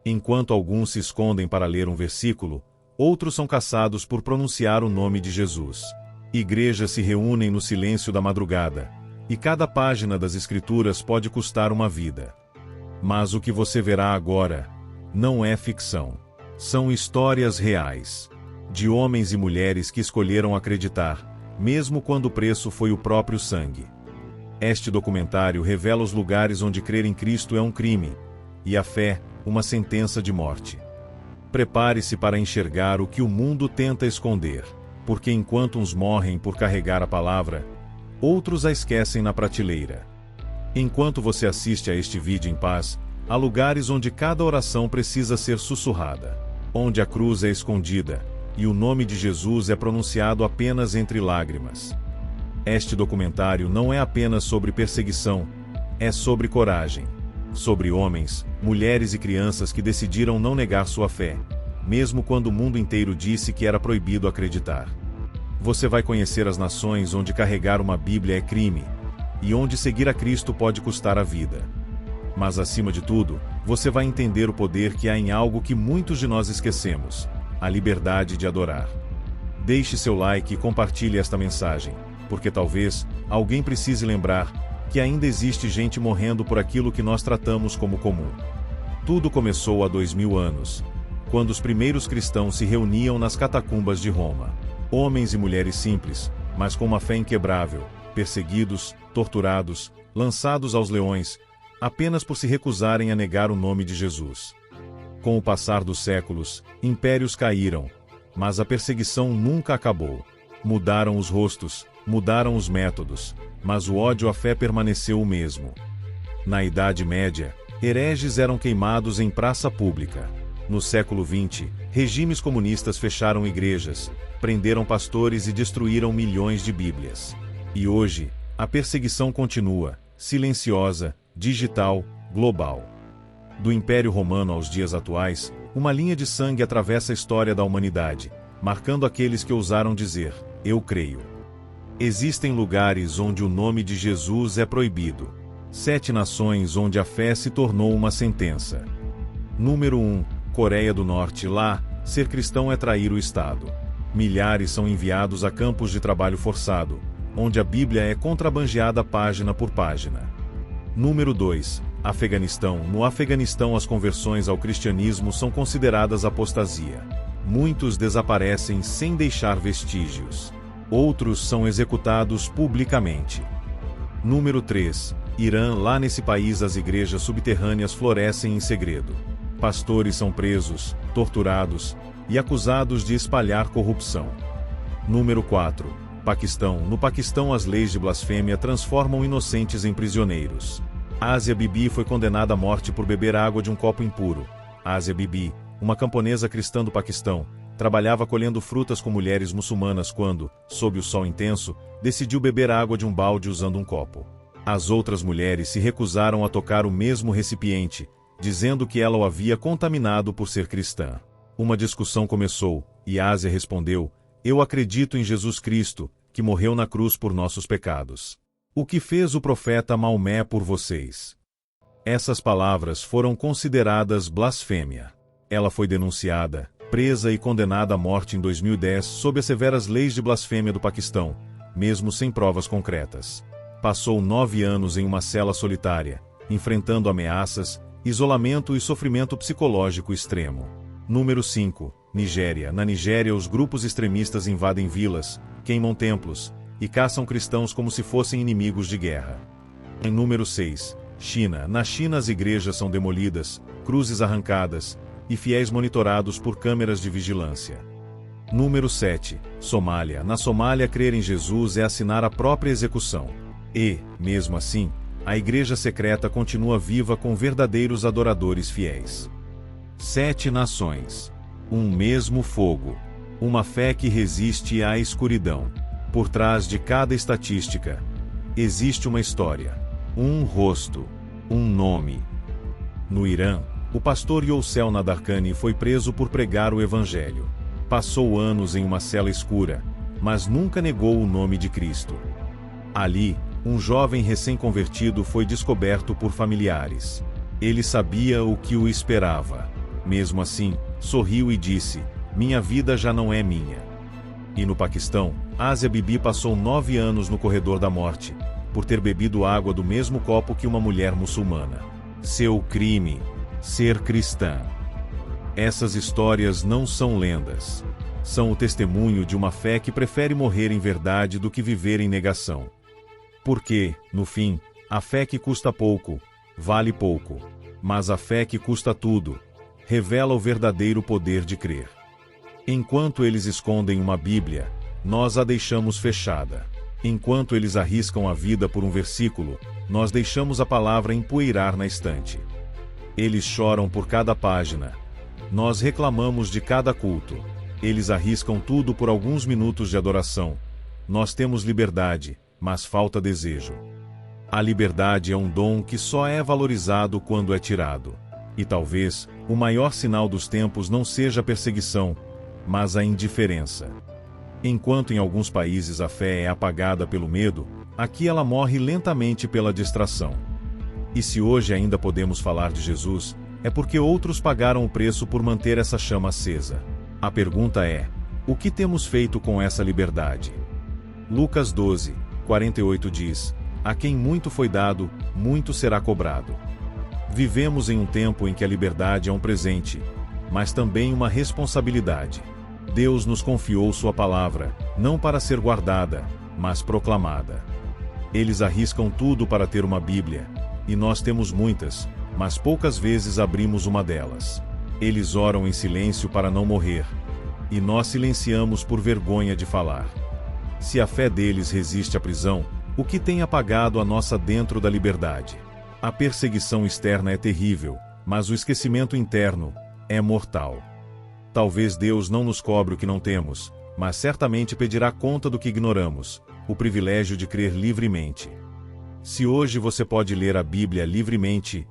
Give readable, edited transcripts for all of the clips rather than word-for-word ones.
Enquanto alguns se escondem para ler um versículo, outros são caçados por pronunciar o nome de Jesus. Igrejas se reúnem no silêncio da madrugada, e cada página das Escrituras pode custar uma vida. Mas o que você verá agora não é ficção. São histórias reais, de homens e mulheres que escolheram acreditar, mesmo quando o preço foi o próprio sangue. Este documentário revela os lugares onde crer em Cristo é um crime, e a fé, uma sentença de morte. Prepare-se para enxergar o que o mundo tenta esconder, porque enquanto uns morrem por carregar a palavra, outros a esquecem na prateleira. Enquanto você assiste a este vídeo em paz, há lugares onde cada oração precisa ser sussurrada, onde a cruz é escondida, e o nome de Jesus é pronunciado apenas entre lágrimas. Este documentário não é apenas sobre perseguição, é sobre coragem. Sobre homens, mulheres e crianças que decidiram não negar sua fé, mesmo quando o mundo inteiro disse que era proibido acreditar. Você vai conhecer as nações onde carregar uma Bíblia é crime, e onde seguir a Cristo pode custar a vida. Mas acima de tudo, você vai entender o poder que há em algo que muitos de nós esquecemos: a liberdade de adorar. Deixe seu like e compartilhe esta mensagem, porque talvez alguém precise lembrar que ainda existe gente morrendo por aquilo que nós tratamos como comum. Tudo começou há 2000 anos, quando os primeiros cristãos se reuniam nas catacumbas de Roma. Homens e mulheres simples, mas com uma fé inquebrável, perseguidos, torturados, lançados aos leões, apenas por se recusarem a negar o nome de Jesus. Com o passar dos séculos, impérios caíram, mas a perseguição nunca acabou. Mudaram os rostos, mudaram os métodos, mas o ódio à fé permaneceu o mesmo. Na Idade Média, hereges eram queimados em praça pública. No século XX, regimes comunistas fecharam igrejas, prenderam pastores e destruíram milhões de Bíblias. E hoje, a perseguição continua, silenciosa, digital, global. Do Império Romano aos dias atuais, uma linha de sangue atravessa a história da humanidade, marcando aqueles que ousaram dizer: "Eu creio". Existem lugares onde o nome de Jesus é proibido. 7 nações onde a fé se tornou uma sentença. Número 1. Coreia do Norte. Lá, ser cristão é trair o Estado. Milhares são enviados a campos de trabalho forçado, onde a Bíblia é contrabandeada página por página. Número 2. Afeganistão. No Afeganistão, as conversões ao cristianismo são consideradas apostasia. Muitos desaparecem sem deixar vestígios. Outros são executados publicamente. Número 3. Irã. Lá nesse país as igrejas subterrâneas florescem em segredo. Pastores são presos, torturados e acusados de espalhar corrupção. Número 4. Paquistão. No Paquistão as leis de blasfêmia transformam inocentes em prisioneiros. Asia Bibi foi condenada à morte por beber água de um copo impuro. Asia Bibi, uma camponesa cristã do Paquistão, trabalhava colhendo frutas com mulheres muçulmanas quando, sob o sol intenso, decidiu beber água de um balde usando um copo. As outras mulheres se recusaram a tocar o mesmo recipiente, dizendo que ela o havia contaminado por ser cristã. Uma discussão começou, e Ásia respondeu: "Eu acredito em Jesus Cristo, que morreu na cruz por nossos pecados. O que fez o profeta Maomé por vocês?" Essas palavras foram consideradas blasfêmia. Ela foi denunciada, presa e condenada à morte em 2010 sob as severas leis de blasfêmia do Paquistão, mesmo sem provas concretas. Passou 9 anos em uma cela solitária, enfrentando ameaças, isolamento e sofrimento psicológico extremo. Número 5. Nigéria. Na Nigéria, os grupos extremistas invadem vilas, queimam templos e caçam cristãos como se fossem inimigos de guerra. Em número 6. China. Na China, as igrejas são demolidas, cruzes arrancadas e fiéis monitorados por câmeras de vigilância. Número 7. Somália. Na Somália, crer em Jesus é assinar a própria execução. E, mesmo assim, a igreja secreta continua viva com verdadeiros adoradores fiéis. 7 nações. Um mesmo fogo. Uma fé que resiste à escuridão. Por trás de cada estatística, existe uma história, um rosto, um nome. No Irã, o pastor Youssel Nadarkhani foi preso por pregar o Evangelho. Passou anos em uma cela escura, mas nunca negou o nome de Cristo. Ali, um jovem recém-convertido foi descoberto por familiares. Ele sabia o que o esperava. Mesmo assim, sorriu e disse: minha vida já não é minha. E no Paquistão, Asia Bibi passou 9 anos no corredor da morte, por ter bebido água do mesmo copo que uma mulher muçulmana. Seu crime: ser cristã. Essas histórias não são lendas. São o testemunho de uma fé que prefere morrer em verdade do que viver em negação. Porque, no fim, a fé que custa pouco, vale pouco. Mas a fé que custa tudo, revela o verdadeiro poder de crer. Enquanto eles escondem uma Bíblia, nós a deixamos fechada. Enquanto eles arriscam a vida por um versículo, nós deixamos a palavra empoeirar na estante. Eles choram por cada página. Nós reclamamos de cada culto. Eles arriscam tudo por alguns minutos de adoração. Nós temos liberdade, mas falta desejo. A liberdade é um dom que só é valorizado quando é tirado. E talvez, o maior sinal dos tempos não seja a perseguição, mas a indiferença. Enquanto em alguns países a fé é apagada pelo medo, aqui ela morre lentamente pela distração. E se hoje ainda podemos falar de Jesus, é porque outros pagaram o preço por manter essa chama acesa. A pergunta é: o que temos feito com essa liberdade? Lucas 12, 48 diz: a quem muito foi dado, muito será cobrado. Vivemos em um tempo em que a liberdade é um presente, mas também uma responsabilidade. Deus nos confiou sua palavra, não para ser guardada, mas proclamada. Eles arriscam tudo para ter uma Bíblia, e nós temos muitas, mas poucas vezes abrimos uma delas. Eles oram em silêncio para não morrer, e nós silenciamos por vergonha de falar. Se a fé deles resiste à prisão, o que tem apagado a nossa dentro da liberdade? A perseguição externa é terrível, mas o esquecimento interno é mortal. Talvez Deus não nos cobre o que não temos, mas certamente pedirá conta do que ignoramos, o privilégio de crer livremente. Se hoje você pode ler a Bíblia livremente,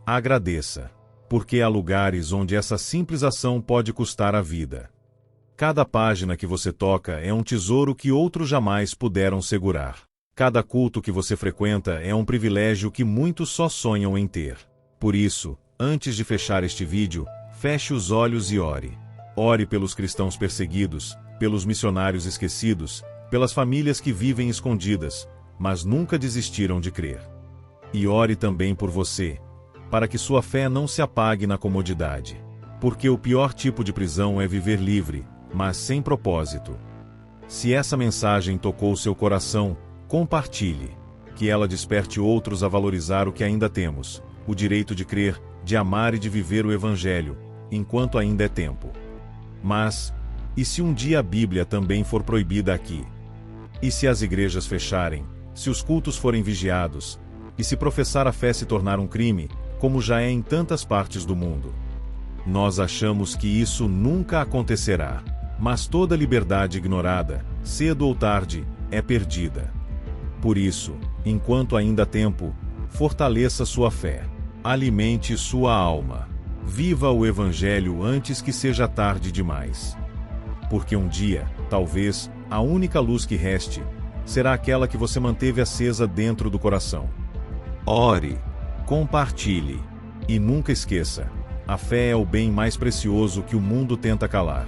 agradeça, porque há lugares onde essa simples ação pode custar a vida. Cada página que você toca é um tesouro que outros jamais puderam segurar. Cada culto que você frequenta é um privilégio que muitos só sonham em ter. Por isso, antes de fechar este vídeo, feche os olhos e ore. Ore pelos cristãos perseguidos, pelos missionários esquecidos, pelas famílias que vivem escondidas, mas nunca desistiram de crer. E ore também por você, para que sua fé não se apague na comodidade. Porque o pior tipo de prisão é viver livre, mas sem propósito. Se essa mensagem tocou seu coração, compartilhe. Que ela desperte outros a valorizar o que ainda temos, o direito de crer, de amar e de viver o Evangelho, enquanto ainda é tempo. Mas, e se um dia a Bíblia também for proibida aqui? E se as igrejas fecharem, se os cultos forem vigiados, e se professar a fé se tornar um crime, como já é em tantas partes do mundo? Nós achamos que isso nunca acontecerá, mas toda liberdade ignorada, cedo ou tarde, é perdida. Por isso, enquanto ainda há tempo, fortaleça sua fé, alimente sua alma. Viva o Evangelho antes que seja tarde demais. Porque um dia, talvez, a única luz que reste, será aquela que você manteve acesa dentro do coração. Ore, compartilhe, e nunca esqueça, a fé é o bem mais precioso que o mundo tenta calar.